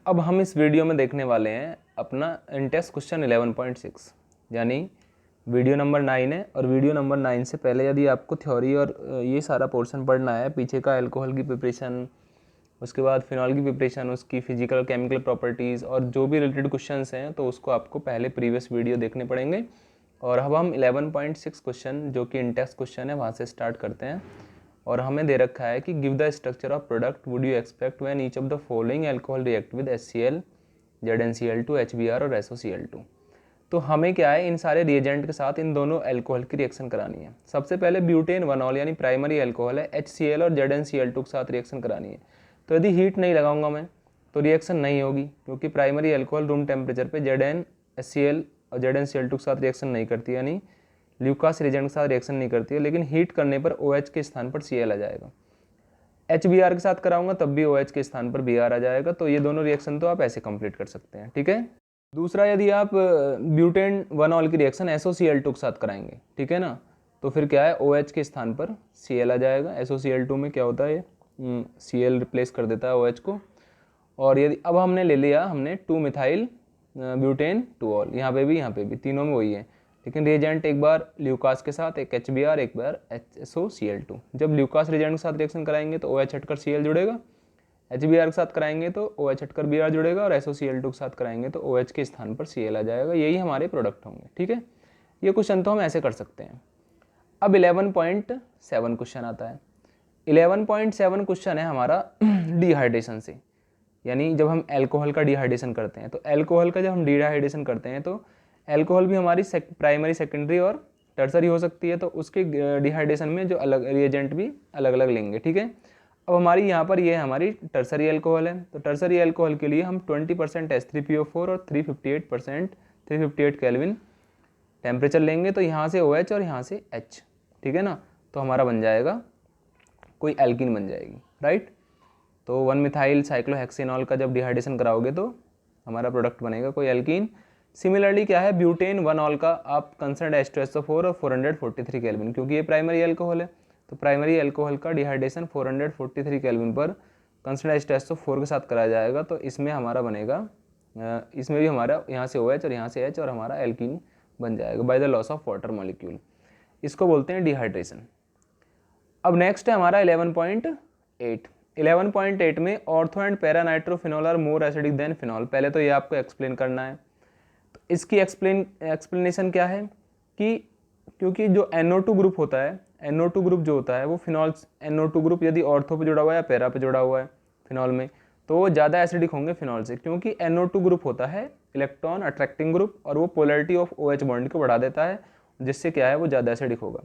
अब हम इस वीडियो में देखने वाले हैं अपना इंटेक्स क्वेश्चन 11.6, यानी वीडियो नंबर 9 है। और वीडियो नंबर 9 से पहले यदि आपको थ्योरी और ये सारा पोर्शन पढ़ना है, पीछे का अल्कोहल की प्रिपरेशन, उसके बाद फिनॉल की प्रिपरेशन, उसकी फिजिकल केमिकल प्रॉपर्टीज़ और जो भी रिलेटेड क्वेश्चंस हैं, तो उसको आपको पहले प्रीवियस वीडियो देखने पड़ेंगे। और अब हम 11.6 क्वेश्चन जो कि इंटेक्स क्वेश्चन है वहाँ से स्टार्ट करते हैं। और हमें दे रखा है कि give the structure of product would you expect when each of the following alcohol react with HCl, ZnCl2, HBr और SOCl2। तो हमें क्या है, इन सारे रिएजेंट के साथ इन दोनों अल्कोहल की रिएक्शन करानी है। सबसे पहले ब्यूटेन 1ऑल यानी प्राइमरी अल्कोहल है, HCl और ZnCl2 के साथ रिएक्शन करानी है। तो यदि हीट नहीं लगाऊंगा मैं तो रिएक्शन नहीं होगी, क्योंकि प्राइमरी अल्कोहल रूम टेम्परेचर पे ZnHCl और ZnCl2 के साथ रिएक्शन नहीं करती, यानी ल्यूकास रिएजेंट के साथ रिएक्शन नहीं करती है। लेकिन हीट करने पर OH के स्थान पर Cl आ जाएगा। HBr के साथ कराऊंगा तब भी OH के स्थान पर Br आ जाएगा। तो ये दोनों रिएक्शन तो आप ऐसे कंप्लीट कर सकते हैं, ठीक है। दूसरा, यदि आप ब्यूटेन 1ऑल की रिएक्शन SOCl2 के साथ कराएंगे, ठीक है ना, तो फिर क्या है, OH के स्थान पर Cl आ जाएगा। SOCl2 में क्या होता है, Cl रिप्लेस कर देता है OH को। और यदि अब हमने ले लिया, हमने 2 मिथाइल ब्यूटेन 2ऑल, यहाँ पे भी तीनों में वही है, लेकिन रिएजेंट एक बार ल्यूकास के साथ, एक HBr, एक बार SOCl2। जब ल्यूकास रिएजेंट के साथ रिएक्शन कराएंगे तो OH हटकर Cl जुड़ेगा, HBr के साथ कराएंगे तो OH हटकर Br जुड़ेगा, और SOCl2 के साथ कराएंगे तो OH के स्थान पर Cl आ जाएगा। यही हमारे प्रोडक्ट होंगे, ठीक है। ये क्वेश्चन तो हम ऐसे कर सकते हैं। अब 11.7 क्वेश्चन आता है। 11.7 क्वेश्चन है हमारा डिहाइड्रेशन से, यानी जब हम अल्कोहल का डिहाइड्रेशन करते हैं, तो अल्कोहल का जब हम डिहाइड्रेशन करते हैं तो अल्कोहल भी हमारी प्राइमरी, सेकेंडरी और टर्सरी हो सकती है। तो उसके डिहाइड्रेशन में जो अलग रिएजेंट भी अलग अलग लेंगे, ठीक है। अब हमारी यहाँ पर ये हमारी टर्सरी अल्कोहल है, तो टर्सरी अल्कोहल के लिए हम 20% H3PO4 और 358 केल्विन टेम्परेचर लेंगे। तो यहाँ से OH और यहाँ से H, ठीक है ना, तो हमारा बन जाएगा कोई एल्कीन बन जाएगी, राइट। तो 1 मिथाइल साइक्लोहेक्सेनॉल का जब डिहाइड्रेशन कराओगे तो हमारा प्रोडक्ट बनेगा कोई एल्कीन। सिमिलरली क्या है, ब्यूटेन 1ऑल का आप कंसर्न H2SO4 और 443 केल्विन, क्योंकि ये प्राइमरी अल्कोहल है, तो प्राइमरी अल्कोहल का डिहाइड्रेशन 443 केल्विन पर कंसर्न H2SO4 के साथ कराया जाएगा। तो इसमें हमारा बनेगा, इसमें भी हमारा यहाँ से OH और यहाँ से H और हमारा एल्कीन बन जाएगा by the loss of water molecule. इसको बोलते हैं डिहाइड्रेशन। अब नेक्स्ट है हमारा 11.8। 11.8 में ortho and para nitrophenol are more acidic than phenol. पहले तो ये आपको एक्सप्लेन करना है। तो इसकी एक्सप्लेनेशन क्या है कि क्योंकि जो NO2 ग्रुप होता है, NO2 ग्रुप जो होता है वो फिनॉल, NO2 ग्रुप यदि ऑर्थो पे जुड़ा हुआ है या पैरा पे जुड़ा हुआ है फिनॉल में, तो वो ज़्यादा एसिडिक होंगे फिनॉल से, क्योंकि NO2 ग्रुप होता है इलेक्ट्रॉन अट्रैक्टिंग ग्रुप, और वो पोलैरिटी ऑफ OH बॉन्ड को बढ़ा देता है, जिससे क्या है, वो ज़्यादा एसिडिक होगा।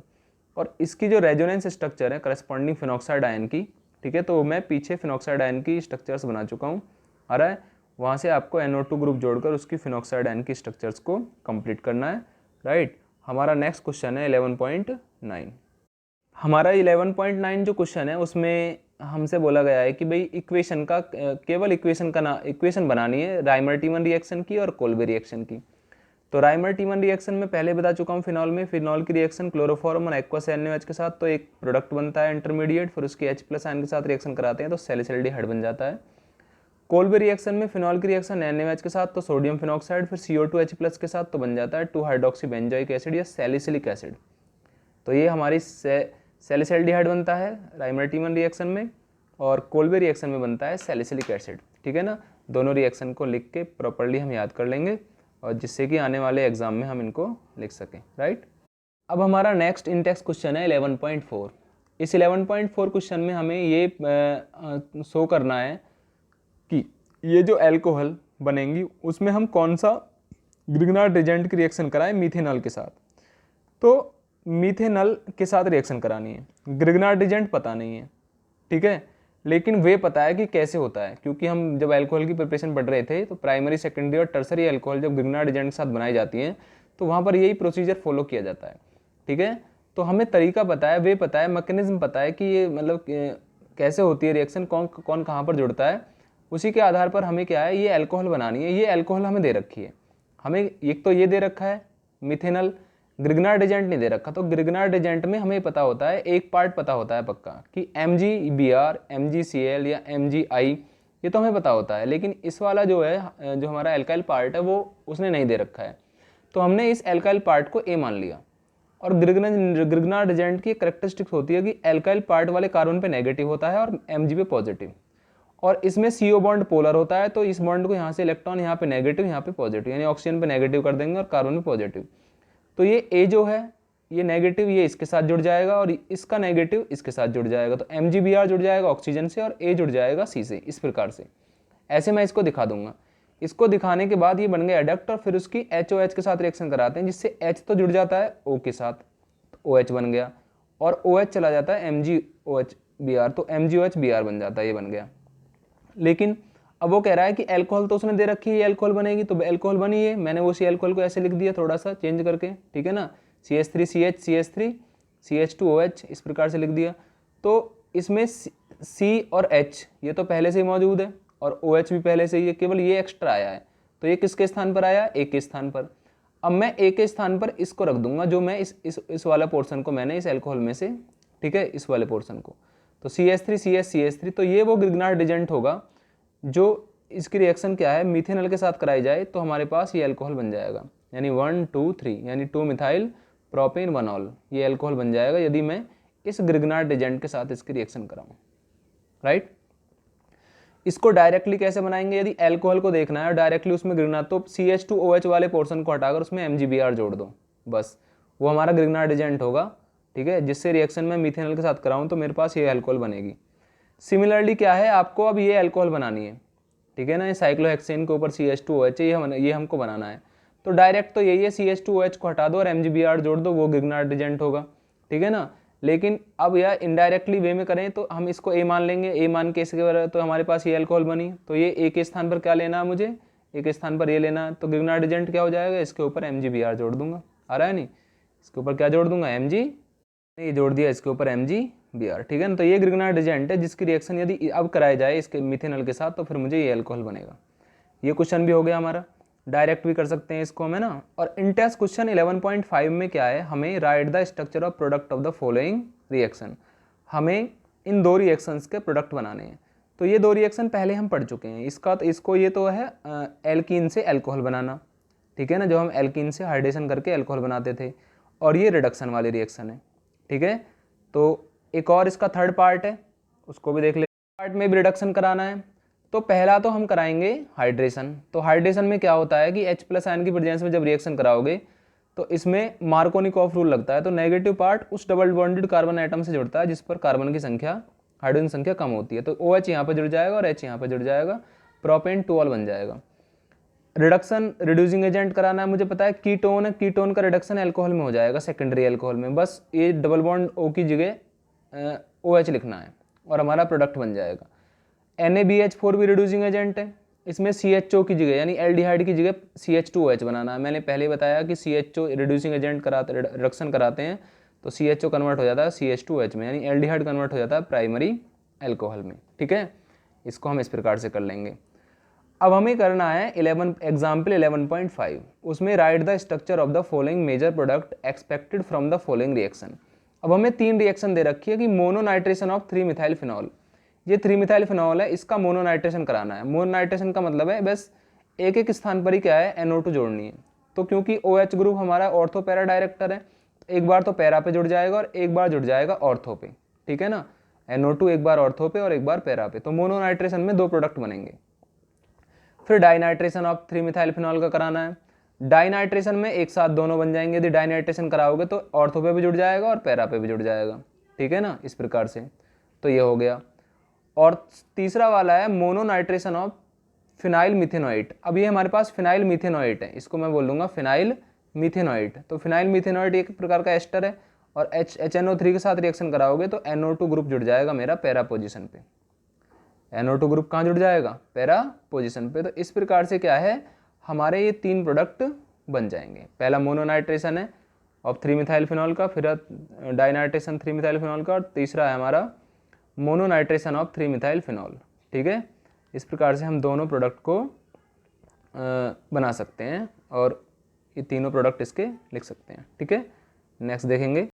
और इसकी जो रेजोनेंस स्ट्रक्चर है करस्पॉन्डिंग फिनॉक्साइड आयन की, ठीक है, तो मैं पीछे फिनॉक्साइड आयन की स्ट्रक्चर्स बना चुका हूँ, आ रहा है, वहाँ से आपको NO2 ग्रुप जोड़कर उसकी फिनॉक्साइड आयन की स्ट्रक्चर्स को कंप्लीट करना है, राइट। हमारा नेक्स्ट क्वेश्चन है 11.9। हमारा 11.9 जो क्वेश्चन है उसमें हमसे बोला गया है कि भाई इक्वेशन का, केवल इक्वेशन बनानी है राइमर-टीमन रिएक्शन की और कोल्बे रिएक्शन की। तो राइमर-टीमन रिएक्शन में पहले बता चुका हूँ, फिनॉल में फिनॉल की रिएक्शन क्लोरोफॉर्म और एक्वस NaOH के साथ, तो एक प्रोडक्ट बनता है इंटरमीडिएट, फिर उसकी H+ आयन के साथ रिएक्शन कराते हैं तो सैलिसिल्डिहाइड बन जाता है। कोल्बे रिएक्शन में फिनॉल की रिएक्शन NaOH के साथ तो सोडियम फिनॉक्साइड, फिर CO2H+ के साथ तो बन जाता है 2-हाइड्रोक्सी बेंजोइक एसिड या सैलिसिलिक एसिड। तो ये हमारी सैलिसिल्डिहाइड बनता है राइमर-टीमन रिएक्शन में, और कोल्बे रिएक्शन में बनता है सैलिसिलिक एसिड, ठीक है ना। दोनों रिएक्शन को लिख के प्रॉपर्ली हम याद कर लेंगे, और जिससे कि आने वाले एग्जाम में हम इनको लिख सकें, राइट। अब हमारा नेक्स्ट इंटेक्स क्वेश्चन है 11.4। इस 11.4 क्वेश्चन में हमें ये शो करना है कि ये जो अल्कोहल बनेंगी उसमें हम कौन सा ग्रिग्नार्ड रिएजेंट की रिएक्शन कराएं मीथेनॉल के साथ। तो मीथेनॉल के साथ रिएक्शन करानी है, ग्रिग्नार्ड रिएजेंट पता नहीं है, ठीक है, लेकिन वे पता है कि कैसे होता है, क्योंकि हम जब अल्कोहल की प्रिपरेशन पढ़ रहे थे तो प्राइमरी, सेकेंडरी और टर्सरी अल्कोहल जब ग्रिग्नार्ड रिएजेंट के साथ बनाई जाती हैं तो वहाँ पर यही प्रोसीजर फॉलो किया जाता है, ठीक है। तो हमें तरीका पता है, वे पता है, मैकेनिज्म पता है कि ये मतलब कैसे होती है रिएक्शन, कौन कहाँ पर जुड़ता है। उसी के आधार पर हमें क्या है, ये अल्कोहल बनानी है। ये अल्कोहल हमें दे रखी है, हमें एक तो ये दे रखा है मिथेनॉल, ग्रिग्नार्ड एजेंट नहीं दे रखा। तो ग्रिग्नार्ड एजेंट में हमें पता होता है, एक पार्ट पता होता है पक्का कि MgBr, MgCl या MgI ये तो हमें पता होता है, लेकिन इस वाला जो है जो हमारा एल्काइल पार्ट है वो उसने नहीं दे रखा है, तो हमने इस एल्काइल पार्ट को ए मान लिया। और ग्रिग्नार्ड एजेंट की करेक्टरिस्टिक्स होती है कि एल्काइल पार्ट वाले कार्बन पे नेगेटिव होता है और Mg पे पॉजिटिव, और इसमें CO बॉन्ड पोलर होता है, तो इस बॉन्ड को यहाँ से इलेक्ट्रॉन यहाँ पे नेगेटिव यहाँ पे पॉजिटिव, यानी ऑक्सीजन पे नेगेटिव कर देंगे और कार्बन पे पॉजिटिव। तो ये ए जो है ये नेगेटिव ये इसके साथ जुड़ जाएगा और इसका नेगेटिव इसके साथ जुड़ जाएगा, तो MgBr जुड़ जाएगा ऑक्सीजन से और ए जुड़ जाएगा सी से। इस प्रकार से ऐसे मैं इसको दिखा दूंगा। इसको दिखाने के बाद ये बन गया एडक्ट, और फिर उसकी HOH के साथ रिएक्शन कराते हैं, जिससे H तो जुड़ जाता है O के साथ, तो OH बन गया, और OH चला जाता है MgOH-Br, तो MgOH-Br बन जाता है, ये बन गया। लेकिन अब वो कह रहा है कि अल्कोहल तो उसने दे रखी है, ये अल्कोहल बनेगी, तो अल्कोहल बनी है, मैंने वो सी अल्कोहल को ऐसे लिख दिया थोड़ा सा चेंज करके, ठीक है ना, CH3CH CH3 CH2OH इस प्रकार से लिख दिया। तो इसमें C और H ये तो पहले से ही मौजूद है और OH भी पहले से ही है, केवल ये एक्स्ट्रा आया है, तो ये किसके स्थान पर आया, A के स्थान पर। अब मैं A के स्थान पर इसको रख दूंगा, जो मैं इस वाला पोर्शन को मैंने इस अल्कोहल में से, ठीक है, इस वाले पोर्शन को, तो CH3CH तो ये वो ग्रिग्नार्ड एजेंट होगा जो इसकी रिएक्शन क्या है, मिथेनॉल के साथ कराई जाए तो हमारे पास ये अल्कोहल बन जाएगा, यानी 1 2 3 यानी 2 मिथाइल प्रोपेन 1 ऑल, ये अल्कोहल बन जाएगा यदि मैं इस ग्रिग्नार्ड एजेंट के साथ इसकी रिएक्शन कराऊं, राइट। इसको डायरेक्टली कैसे बनाएंगे, यदि अल्कोहल को देखना है डायरेक्टली उसमें ग्रिग्नार्ड, तो CH2OH वाले पोर्शन को हटाकर उसमें MgBr जोड़ दो, बस वो हमारा ग्रिग्नार्ड एजेंट होगा, ठीक है, जिससे रिएक्शन में मिथेनॉल के साथ कराऊं तो मेरे पास ये अल्कोहल बनेगी। सिमिलरली क्या है, आपको अब ये अल्कोहल बनानी है, ठीक है ना, ये साइक्लोहेक्सेन के ऊपर CH2OH ये हमको बनाना है, तो डायरेक्ट तो यही है, CH2OH को हटा दो और MgBr जोड़ दो, वो ग्रिग्नार्ड एजेंट होगा, ठीक है ना। लेकिन अब यह इनडायरेक्टली वे में करें तो हम इसको A मान लेंगे, A मान के इसके तो हमारे पास ये अल्कोहल बनी, तो ये A के स्थान पर क्या लेना है मुझे, A के स्थान पर ये लेना है, तो ग्रिग्नार्ड एजेंट क्या हो जाएगा, इसके ऊपर MgBr जोड़ दूंगा, आ रहा है नहीं, इसके ऊपर क्या जोड़ दूंगा, ये जोड़ दिया इसके ऊपर MgBr, ठीक है ना। तो ये ग्रिग्नार्ड एजेंट है जिसकी रिएक्शन यदि अब कराई जाए इसके मिथेनॉल के साथ तो फिर मुझे ये अल्कोहल बनेगा। ये क्वेश्चन भी हो गया हमारा, डायरेक्ट भी कर सकते हैं इसको, हमें ना। और इंटेस्ट क्वेश्चन 11.5 में क्या है, हमें right the structure of product of the following reaction, हमें इन दो रिएक्शंस के प्रोडक्ट बनाने हैं। तो ये दो रिएक्शन पहले हम पढ़ चुके हैं, इसका तो इसको ये तो है एल्कीन से अल्कोहल बनाना, ठीक है ना, जो हम एल्कीन से हाइड्रेशन करके अल्कोहल बनाते थे, और ये रिडक्शन वाली रिएक्शन है, ठीक है। तो एक और इसका थर्ड पार्ट है, उसको भी देख ले, पार्ट में भी रिडक्शन कराना है। तो पहला तो हम कराएंगे हाइड्रेशन, तो हाइड्रेशन में क्या होता है कि H+ आयन की प्रेजेंस में जब रिएक्शन कराओगे तो इसमें मार्कोनिकॉफ रूल लगता है, तो नेगेटिव पार्ट उस डबल बॉन्डेड कार्बन आइटम से जुड़ता है जिस पर कार्बन की संख्या, हाइड्रोजन संख्या कम होती है, तो OH यहाँ पर जुड़ जाएगा और H यहाँ पर जुड़ जाएगा, प्रोपेन 2 ऑल बन जाएगा। रिडक्शन रिड्यूसिंग एजेंट कराना है, मुझे पता है कीटोन है, कीटोन का रिडक्शन अल्कोहल में हो जाएगा, सेकेंडरी अल्कोहल में, बस ये डबल बॉन्ड O की जगह OH लिखना है और हमारा प्रोडक्ट बन जाएगा। NaBH4 भी रिड्यूसिंग एजेंट है, इसमें CHO की जगह यानी एल्डिहाइड की जगह CH2OH बनाना है। मैंने पहले बताया कि CHO रिड्यूसिंग एजेंट कराते, रिडक्शन कराते हैं तो CHO कन्वर्ट हो जाता है CH2OH में, यानी एल्डिहाइड कन्वर्ट हो जाता है प्राइमरी अल्कोहल में, ठीक है। इसको हम इस प्रकार से कर लेंगे। अब हमें करना है एग्जाम्पल 11.5, उसमें write the structure of the following major product expected from the following reaction. अब हमें 3 रिएक्शन दे रखी है कि मोनोनाइट्रेशन ऑफ 3 मिथाइल फिनॉल, ये 3 मिथाइल फिनॉल है, इसका मोनोनाइट्रेशन कराना है। मोनोनाइट्रेशन का मतलब है बस एक एक स्थान पर ही क्या है, NO2 जोड़नी है। तो क्योंकि OH ग्रुप हमारा ऑर्थो पैरा डायरेक्टर है, एक बार तो पैरा पे जुड़ जाएगा और एक बार जुड़ जाएगा ऑर्थो पे, ठीक है ना, NO2 एक बार ऑर्थो पे और एक बार पैरा पे, तो मोनोनाइट्रेशन में 2 प्रोडक्ट बनेंगे। फिर डाइनाइट्रेशन ऑफ 3 मिथाइल फिनॉल का कराना है, डाइनाइट्रेशन में एक साथ दोनों बन जाएंगे, यदि डाइनाइट्रेशन कराओगे तो ऑर्थो पे भी जुड़ जाएगा और पैरा पे भी जुड़ जाएगा, ठीक है ना, इस प्रकार से। तो ये हो गया। और तीसरा वाला है मोनोनाइट्रेशन ऑफ फिनाइल मिथेनोइट। अब ये हमारे पास फिनाइल मिथेनोइट है, इसको मैं बोल दूंगा फिनाइल मिथेनोइट। तो फिनाइल मिथेनोइट एक प्रकार का एस्टर है और HNO3 के साथ रिएक्शन कराओगे तो NO2 ग्रुप जुड़ जाएगा मेरा पैरा पोजीशन पे, NO2 ग्रुप कहाँ जुड़ जाएगा, पैरा पोजीशन पे। तो इस प्रकार से क्या है, हमारे ये 3 प्रोडक्ट बन जाएंगे। पहला मोनोनाइट्रेशन है ऑफ 3 मिथाइल फिनॉल का, फिर डाइनाइट्रेशन 3 मिथाइल फिनॉल का, और तीसरा है हमारा मोनोनाइट्रेशन ऑफ 3 मिथाइल फिनॉल, ठीक है। इस प्रकार से हम दोनों प्रोडक्ट को बना सकते हैं और ये तीनों प्रोडक्ट इसके लिख सकते हैं, ठीक है। नेक्स्ट देखेंगे।